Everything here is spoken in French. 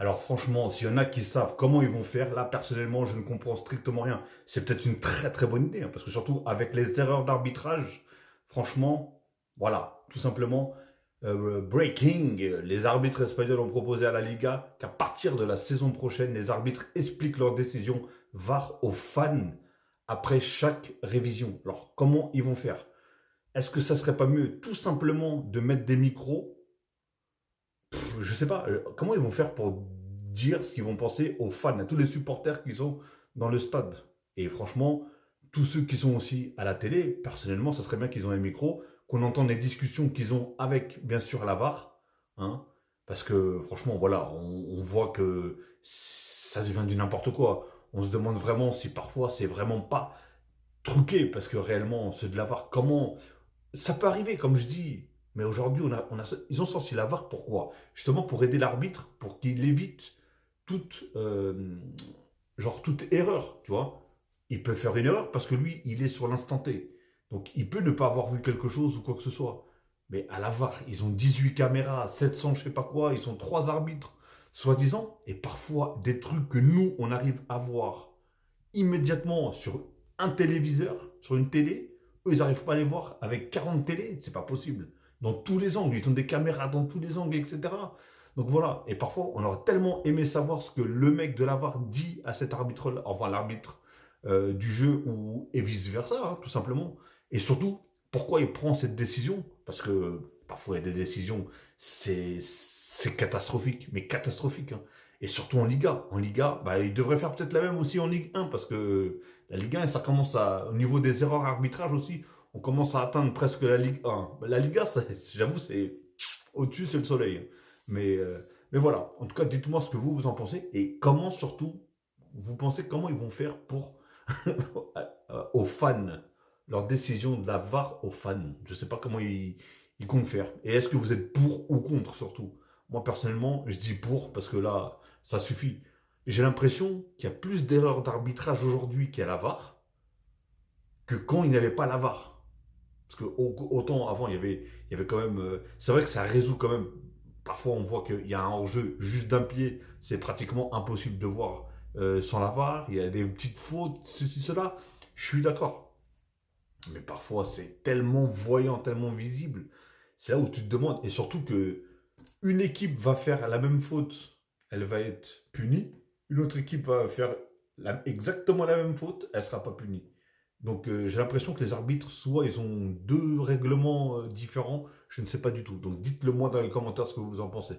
Alors franchement, s'il y en a qui savent comment ils vont faire, là personnellement, je ne comprends strictement rien. C'est peut-être une très très bonne idée, hein, parce que surtout avec les erreurs d'arbitrage, franchement, voilà, tout simplement, breaking, les arbitres espagnols ont proposé à la Liga qu'à partir de la saison prochaine, les arbitres expliquent leurs décisions VAR aux fans après chaque révision. Alors comment ils vont faire? Est-ce que ça serait pas mieux tout simplement de mettre des micros? Je sais pas, comment ils vont faire pour dire ce qu'ils vont penser aux fans, à tous les supporters qui sont dans le stade. Et franchement, tous ceux qui sont aussi à la télé, personnellement, ça serait bien qu'ils ont un micro, qu'on entende les discussions qu'ils ont avec, bien sûr, la VAR, hein, parce que franchement, voilà, on voit que ça devient du n'importe quoi. On se demande vraiment si parfois c'est vraiment pas truqué, parce que réellement, ceux de la VAR, comment ça peut arriver, comme je dis, mais aujourd'hui, ils ont sorti la VAR pourquoi? Justement pour aider l'arbitre, pour qu'il évite toute, toute erreur, tu vois. Il peut faire une erreur parce que lui, il est sur l'instant T. Donc il peut ne pas avoir vu quelque chose ou quoi que ce soit. Mais à la VAR, ils ont 18 caméras, 700 je sais pas quoi, ils sont 3 arbitres, soi-disant, et parfois des trucs que nous, on arrive à voir immédiatement sur un téléviseur, sur une télé. Eux, ils n'arrivent pas à les voir avec 40 télés. C'est pas possible. Dans tous les angles. Ils ont des caméras dans tous les angles, etc. Donc voilà. Et parfois, on aurait tellement aimé savoir ce que le mec de la VAR dit à cet arbitre-là, enfin l'arbitre du jeu, ou, et vice-versa, hein, tout simplement. Et surtout, pourquoi il prend cette décision? Parce que parfois, il y a des décisions, c'est catastrophique, mais catastrophique, hein. Et surtout en Liga. En Liga, bah, il devrait faire peut-être la même aussi en Ligue 1, parce que la Ligue 1, ça commence à, au niveau des erreurs arbitrage aussi, on commence à atteindre presque la Ligue 1. La Liga, j'avoue, c'est au-dessus, c'est le soleil. Mais, euh, mais voilà. En tout cas, dites-moi ce que vous en pensez et comment surtout vous pensez comment ils vont faire pour aux fans, leur décision de la VAR aux fans. Je ne sais pas comment ils comptent faire. Et est-ce que vous êtes pour ou contre surtout? Moi personnellement, je dis pour parce que là, ça suffit. J'ai l'impression qu'il y a plus d'erreurs d'arbitrage aujourd'hui qu'il y a la VAR que quand il n'y avait pas la VAR. Parce que autant avant, il y avait quand même. C'est vrai que ça résout quand même. Parfois, on voit qu'il y a un hors-jeu juste d'un pied. C'est pratiquement impossible de voir sans la VAR. Il y a des petites fautes, ceci, cela. Je suis d'accord. Mais parfois, c'est tellement voyant, tellement visible. C'est là où tu te demandes. Et surtout que une équipe va faire la même faute, elle va être punie. Une autre équipe va faire exactement la même faute, elle ne sera pas punie. Donc j'ai l'impression que les arbitres, soit ils ont deux règlements différents, je ne sais pas du tout. Donc dites-le moi dans les commentaires ce que vous en pensez.